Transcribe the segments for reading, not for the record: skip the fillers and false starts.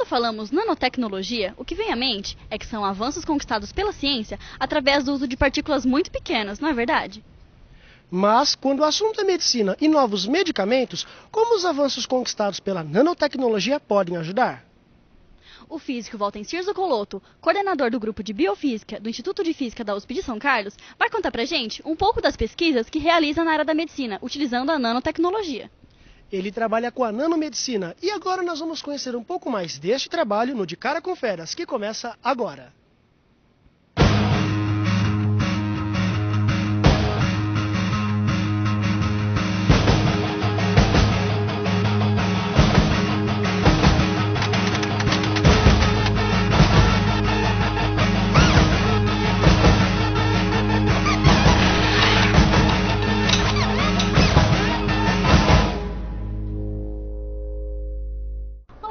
falamos nanotecnologia, o que vem à mente é que são avanços conquistados pela ciência através do uso de partículas muito pequenas, não é verdade? Mas, quando o assunto é medicina e novos medicamentos, como os avanços conquistados pela nanotecnologia podem ajudar? O físico Walter Zuccoloto, coordenador do grupo de biofísica do Instituto de Física da USP de São Carlos, vai contar pra gente um pouco das pesquisas que realiza na área da medicina, utilizando a nanotecnologia. Ele trabalha com a nanomedicina e agora nós vamos conhecer um pouco mais deste trabalho no De Cara com Feras, que começa agora.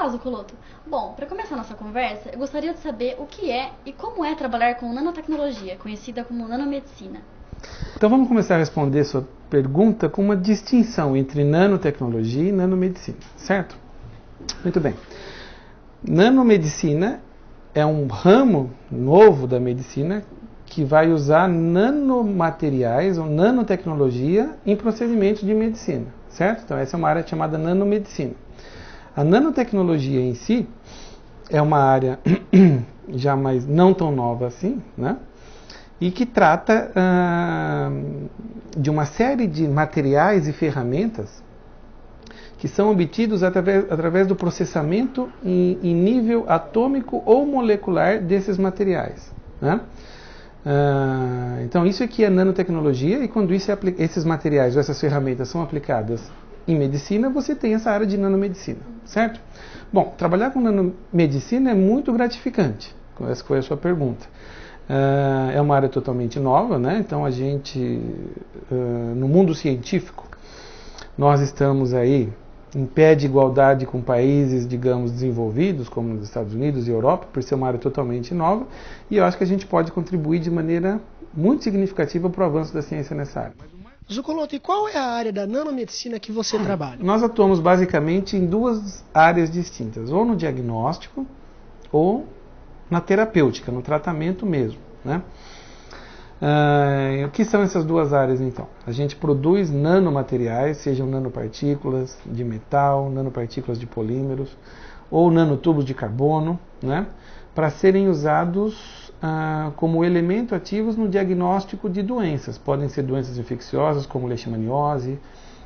Olá, Zuccoloto. Bom, para começar nossa conversa, eu gostaria de saber o que é e como é trabalhar com nanotecnologia, conhecida como nanomedicina. Então vamos começar a responder sua pergunta com uma distinção entre nanotecnologia e nanomedicina, certo? Muito bem. Nanomedicina é um ramo novo da medicina que vai usar nanomateriais ou nanotecnologia em procedimentos de medicina, certo? Então essa é uma área chamada nanomedicina. A nanotecnologia em si é uma área já mais não tão nova assim, né? E que trata de uma série de materiais e ferramentas que são obtidos através do processamento em nível atômico ou molecular desses materiais, né? Então isso aqui é nanotecnologia, e quando esses materiais ou essas ferramentas são aplicadas em medicina, você tem essa área de nanomedicina, certo? Bom, trabalhar com nanomedicina é muito gratificante. Essa foi a sua pergunta. É uma área totalmente nova, né? Então a gente, no mundo científico, nós estamos aí em pé de igualdade com países, digamos, desenvolvidos, como nos Estados Unidos e Europa, por ser uma área totalmente nova, e eu acho que a gente pode contribuir de maneira muito significativa para o avanço da ciência nessa área. Zuccoloto, e qual é a área da nanomedicina que você trabalha? Nós atuamos basicamente em duas áreas distintas, ou no diagnóstico ou na terapêutica, no tratamento mesmo, né? O que são essas duas áreas então? A gente produz nanomateriais, sejam nanopartículas de metal, nanopartículas de polímeros ou nanotubos de carbono, né? Para serem usados como elemento ativos no diagnóstico de doenças. Podem ser doenças infecciosas como leishmaniose,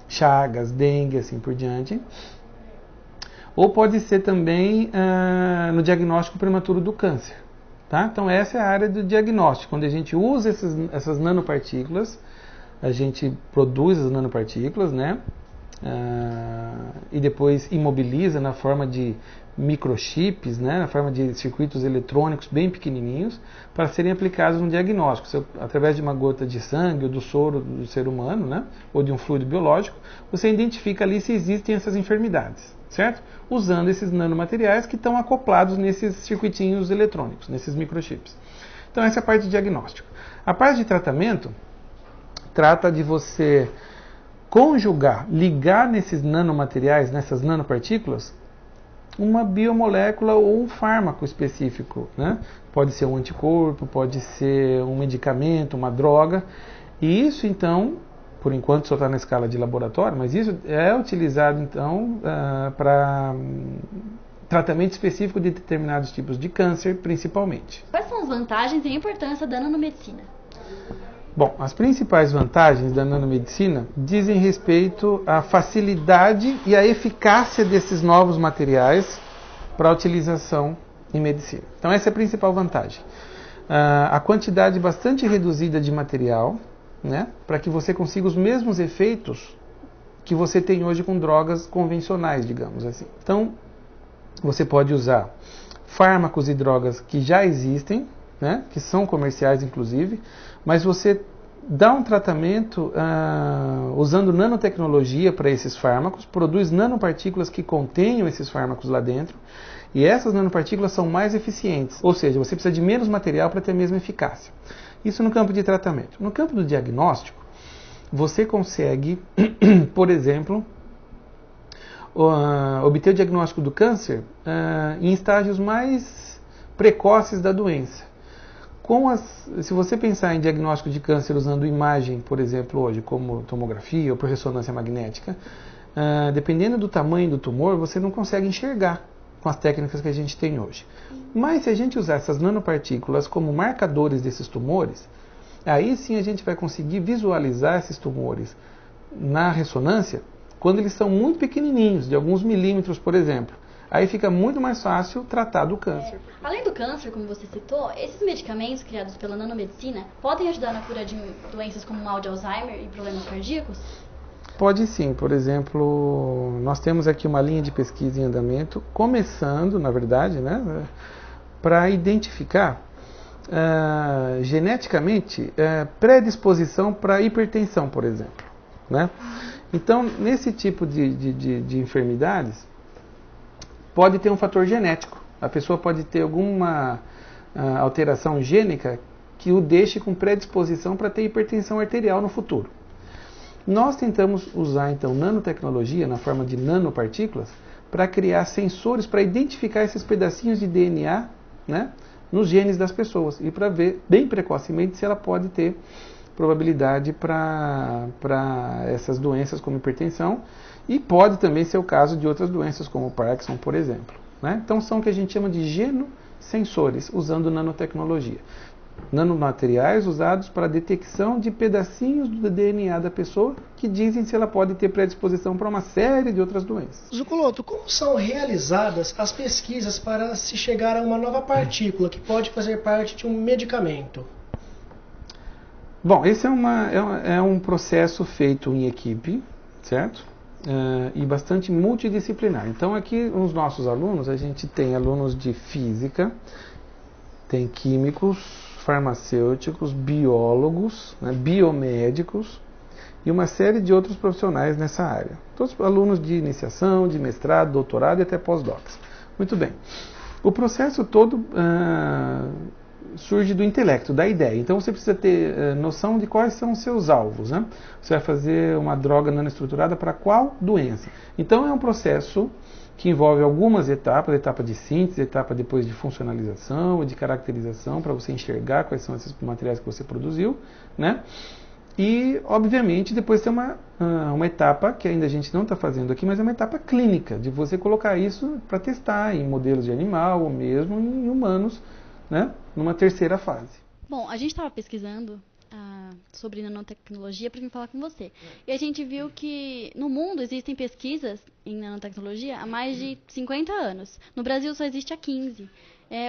chagas, dengue, assim por diante. Ou pode ser também no diagnóstico prematuro do câncer. Tá? Então essa é a área do diagnóstico, onde a gente usa essas nanopartículas, a gente produz as nanopartículas, né? E depois imobiliza na forma de microchips, né? Na forma de circuitos eletrônicos bem pequenininhos, para serem aplicados no diagnóstico. Através de uma gota de sangue ou do soro do ser humano, né? Ou de um fluido biológico, você identifica ali se existem essas enfermidades, certo? Usando esses nanomateriais que estão acoplados nesses circuitinhos eletrônicos, nesses microchips. Então essa é a parte de diagnóstico. A parte de tratamento trata de você conjugar, ligar nesses nanomateriais, nessas nanopartículas, uma biomolécula ou um fármaco específico, né? Pode ser um anticorpo, pode ser um medicamento, uma droga, e isso então, por enquanto só está na escala de laboratório, mas isso é utilizado então para tratamento específico de determinados tipos de câncer, principalmente. Quais são as vantagens e a importância da nanomedicina? Bom, as principais vantagens da nanomedicina dizem respeito à facilidade e à eficácia desses novos materiais para a utilização em medicina. Então essa é a principal vantagem. A quantidade bastante reduzida de material, né, para que você consiga os mesmos efeitos que você tem hoje com drogas convencionais, digamos assim. Então, você pode usar fármacos e drogas que já existem, né, que são comerciais inclusive, mas você dá um tratamento usando nanotecnologia para esses fármacos, produz nanopartículas que contenham esses fármacos lá dentro, e essas nanopartículas são mais eficientes, ou seja, você precisa de menos material para ter a mesma eficácia. Isso no campo de tratamento. No campo do diagnóstico, você consegue, por exemplo, obter o diagnóstico do câncer em estágios mais precoces da doença. Se você pensar em diagnóstico de câncer usando imagem, por exemplo, hoje, como tomografia ou por ressonância magnética, dependendo do tamanho do tumor, você não consegue enxergar com as técnicas que a gente tem hoje. Mas se a gente usar essas nanopartículas como marcadores desses tumores, aí sim a gente vai conseguir visualizar esses tumores na ressonância quando eles são muito pequenininhos, de alguns milímetros, por exemplo. Aí fica muito mais fácil tratar do câncer. Além do câncer, como você citou, esses medicamentos criados pela nanomedicina podem ajudar na cura de doenças como mal de Alzheimer e problemas cardíacos? Pode sim. Por exemplo, nós temos aqui uma linha de pesquisa em andamento, começando, na verdade, né, para identificar geneticamente predisposição para hipertensão, por exemplo. Né? Então, nesse tipo de enfermidades, pode ter um fator genético. A pessoa pode ter alguma alteração gênica que o deixe com predisposição para ter hipertensão arterial no futuro. Nós tentamos usar, então, nanotecnologia na forma de nanopartículas para criar sensores para identificar esses pedacinhos de DNA, né, nos genes das pessoas e para ver bem precocemente se ela pode ter probabilidade para essas doenças como hipertensão. E pode também ser o caso de outras doenças, como o Parkinson, por exemplo. Né? Então, são o que a gente chama de genosensores, usando nanotecnologia. Nanomateriais usados para a detecção de pedacinhos do DNA da pessoa que dizem se ela pode ter predisposição para uma série de outras doenças. Zucoloto, como são realizadas as pesquisas para se chegar a uma nova partícula que pode fazer parte de um medicamento? Bom, esse é um processo feito em equipe, certo? E bastante multidisciplinar. Então aqui os nossos alunos, a gente tem alunos de física, tem químicos, farmacêuticos, biólogos, né, biomédicos e uma série de outros profissionais nessa área. Todos alunos de iniciação, de mestrado, doutorado e até pós-docs. Muito bem. O processo todo surge do intelecto, da ideia. Então você precisa ter noção de quais são os seus alvos. Né? Você vai fazer uma droga nanoestruturada para qual doença. Então é um processo que envolve algumas etapas, etapa de síntese, etapa depois de funcionalização, de caracterização, para você enxergar quais são esses materiais que você produziu. Né? E, obviamente, depois tem uma etapa que ainda a gente não está fazendo aqui, mas é uma etapa clínica, de você colocar isso para testar em modelos de animal ou mesmo em humanos, né, numa terceira fase. Bom, a gente estava pesquisando sobre nanotecnologia para vir falar com você. E a gente viu que no mundo existem pesquisas em nanotecnologia há mais de 50 anos. No Brasil só existe há 15.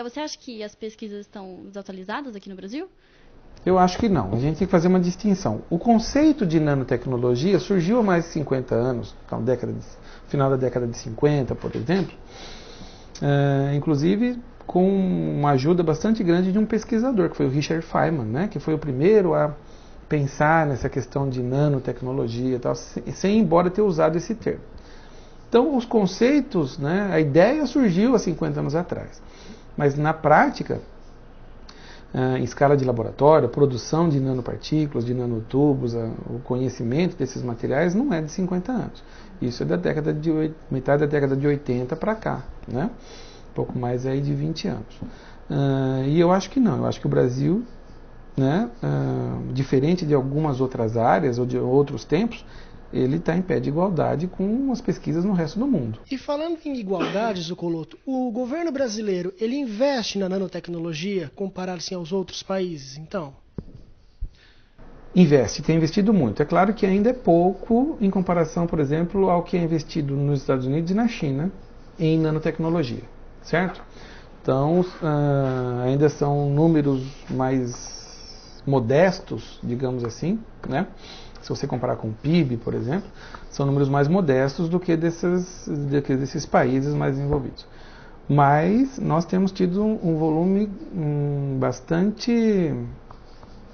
Você acha que as pesquisas estão desatualizadas aqui no Brasil? Eu acho que não. A gente tem que fazer uma distinção. O conceito de nanotecnologia surgiu há mais de 50 anos, então, final da década de 50, por exemplo, inclusive com uma ajuda bastante grande de um pesquisador, que foi o Richard Feynman, né, que foi o primeiro a pensar nessa questão de nanotecnologia e tal, sem embora ter usado esse termo. Então, os conceitos, né, a ideia surgiu há 50 anos atrás, mas na prática, em escala de laboratório, a produção de nanopartículas, de nanotubos, o conhecimento desses materiais não é de 50 anos. Isso é da metade da década de 80 para cá, né? Um pouco mais aí de 20 anos. E eu acho que não. Eu acho que o Brasil, né, diferente de algumas outras áreas ou de outros tempos, ele está em pé de igualdade com as pesquisas no resto do mundo. E falando em igualdade, Zucoloto, o governo brasileiro, ele investe na nanotecnologia comparado assim, aos outros países, então? Investe, tem investido muito. É claro que ainda é pouco em comparação, por exemplo, ao que é investido nos Estados Unidos e na China em nanotecnologia, certo? Então, ainda são números mais modestos, digamos assim, né? Se você comparar com o PIB, por exemplo, são números mais modestos do que desses países mais desenvolvidos. Mas nós temos tido um volume bastante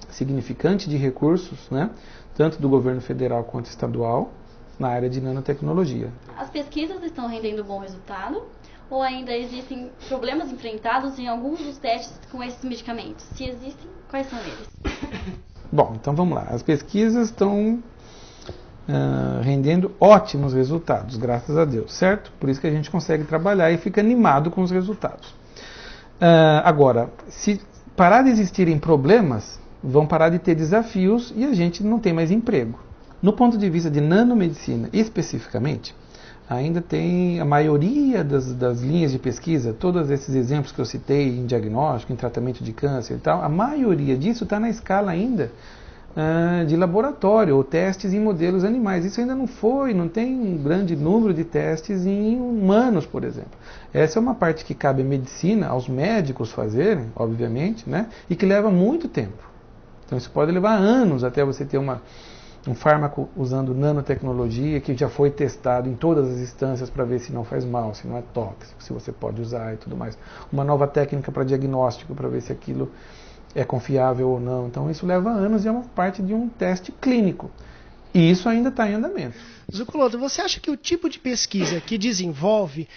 significante de recursos, né, tanto do governo federal quanto estadual, na área de nanotecnologia. As pesquisas estão rendendo bom resultado? Ou ainda existem problemas enfrentados em alguns dos testes com esses medicamentos? Se existem, quais são eles? Bom, então vamos lá. As pesquisas estão rendendo ótimos resultados, graças a Deus, certo? Por isso que a gente consegue trabalhar e fica animado com os resultados. Agora, se parar de existirem problemas, vão parar de ter desafios e a gente não tem mais emprego. No ponto de vista de nanomedicina, especificamente, ainda tem a maioria das linhas de pesquisa, todos esses exemplos que eu citei em diagnóstico, em tratamento de câncer e tal, a maioria disso está na escala ainda de laboratório, ou testes em modelos animais. Isso ainda não tem um grande número de testes em humanos, por exemplo. Essa é uma parte que cabe à medicina, aos médicos fazerem, obviamente, né? E que leva muito tempo. Então isso pode levar anos até você ter um fármaco usando nanotecnologia que já foi testado em todas as instâncias para ver se não faz mal, se não é tóxico, se você pode usar e tudo mais. Uma nova técnica para diagnóstico para ver se aquilo é confiável ou não. Então isso leva anos e é uma parte de um teste clínico. E isso ainda está em andamento. Zucoloto, você acha que o tipo de pesquisa que desenvolve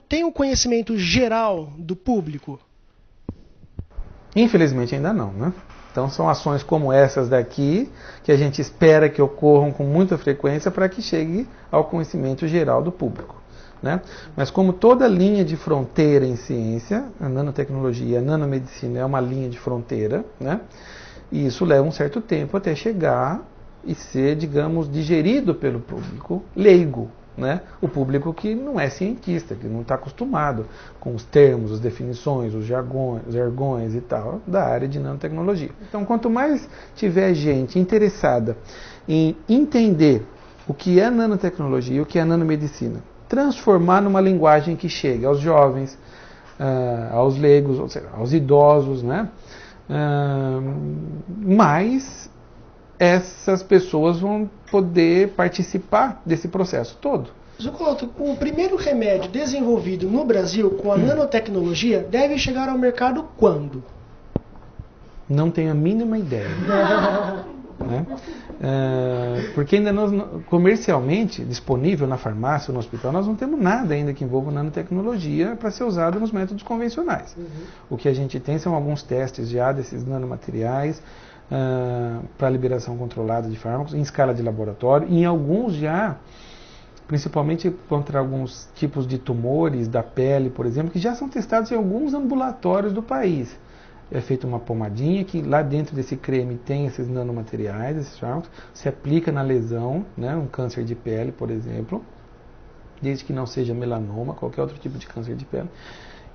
tem o conhecimento geral do público? Infelizmente ainda não, né? Então são ações como essas daqui que a gente espera que ocorram com muita frequência para que chegue ao conhecimento geral do público, né? Mas como toda linha de fronteira em ciência, a nanotecnologia, a nanomedicina é uma linha de fronteira, né? E isso leva um certo tempo até chegar e ser, digamos, digerido pelo público leigo, né? O público que não é cientista, que não está acostumado com os termos, as definições, os jargões e tal da área de nanotecnologia. Então, quanto mais tiver gente interessada em entender o que é nanotecnologia, o que é nanomedicina, transformar numa linguagem que chegue aos jovens, aos leigos, ou seja, aos idosos, né? Mais essas pessoas vão poder participar desse processo todo. Zucoloto, o primeiro remédio desenvolvido no Brasil com a nanotecnologia deve chegar ao mercado quando? Não tenho a mínima ideia. Né? Porque ainda comercialmente disponível na farmácia ou no hospital, nós não temos nada ainda que envolva nanotecnologia para ser usado nos métodos convencionais. O que a gente tem são alguns testes já desses nanomateriais para liberação controlada de fármacos em escala de laboratório, e em alguns já, principalmente contra alguns tipos de tumores da pele, por exemplo, que já são testados em alguns ambulatórios do país. É feita uma pomadinha que lá dentro desse creme tem esses nanomateriais, esses fármacos, se aplica na lesão, né, um câncer de pele, por exemplo, desde que não seja melanoma, qualquer outro tipo de câncer de pele,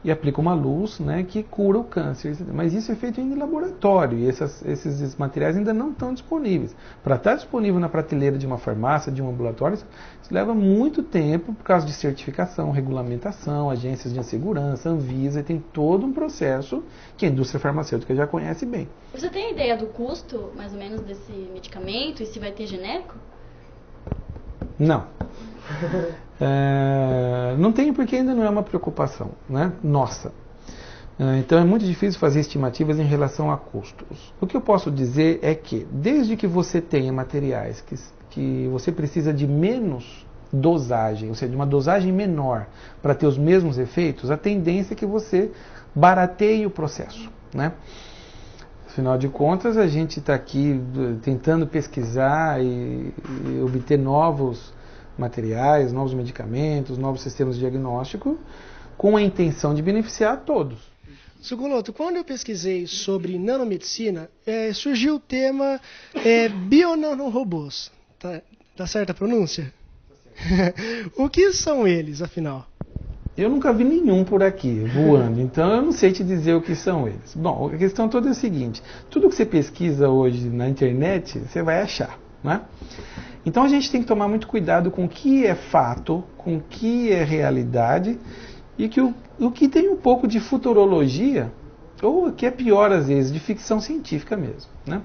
e aplica uma luz, né, que cura o câncer. Mas isso é feito em laboratório e esses materiais ainda não estão disponíveis. Para estar disponível na prateleira de uma farmácia, de um ambulatório, isso leva muito tempo por causa de certificação, regulamentação, agências de segurança, Anvisa, e tem todo um processo que a indústria farmacêutica já conhece bem. Você tem ideia do custo, mais ou menos, desse medicamento e se vai ter genérico? Não. Não tenho, porque ainda não é uma preocupação, né? Nossa. Então é muito difícil fazer estimativas em relação a custos. O que eu posso dizer é que, desde que você tenha materiais que você precisa de menos dosagem, ou seja, de uma dosagem menor para ter os mesmos efeitos, a tendência é que você barateie o processo, né? Afinal de contas, a gente está aqui tentando pesquisar e obter novos materiais, novos medicamentos, novos sistemas de diagnóstico, com a intenção de beneficiar a todos. Zucoloto, quando eu pesquisei sobre nanomedicina, surgiu o tema bionanorobôs. Tá certa a pronúncia? Tá certo. O que são eles, afinal? Eu nunca vi nenhum por aqui voando, então eu não sei te dizer o que são eles. Bom, a questão toda é a seguinte: tudo que você pesquisa hoje na internet, você vai achar, né? Então a gente tem que tomar muito cuidado com o que é fato, com o que é realidade, e o que tem um pouco de futurologia, ou o que é pior às vezes, de ficção científica mesmo, né?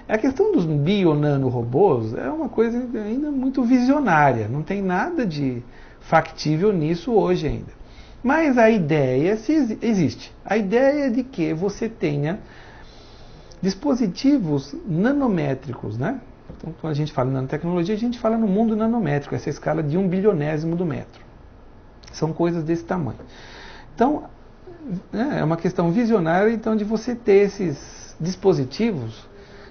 A questão dos bionanorobôs é uma coisa ainda muito visionária, não tem nada de factível nisso hoje ainda. Mas a ideia existe. A ideia é de que você tenha dispositivos nanométricos, né? Então, quando a gente fala em nanotecnologia, a gente fala no mundo nanométrico, essa escala de 1/1000º do metro. São coisas desse tamanho. Então, é uma questão visionária, então, de você ter esses dispositivos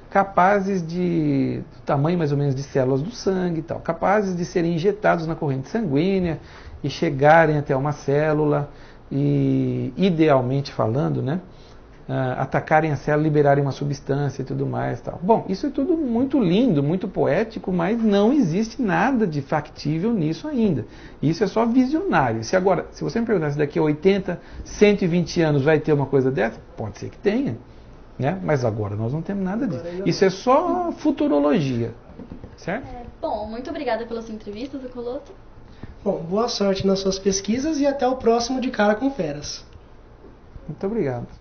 capazes de do tamanho mais ou menos de células do sangue e tal, capazes de serem injetados na corrente sanguínea e chegarem até uma célula e, idealmente falando, né, atacarem a célula, liberarem uma substância e tudo mais, tal. Bom, isso é tudo muito lindo, muito poético, mas não existe nada de factível nisso ainda. Isso é só visionário. Se você me perguntar se daqui a 80, 120 anos vai ter uma coisa dessa, pode ser que tenha, né? Mas agora nós não temos nada disso. Isso é só futurologia, certo? Bom, muito obrigada pela sua entrevista, Zucoloto. Bom, boa sorte nas suas pesquisas e até o próximo De Cara com Feras. Muito obrigado.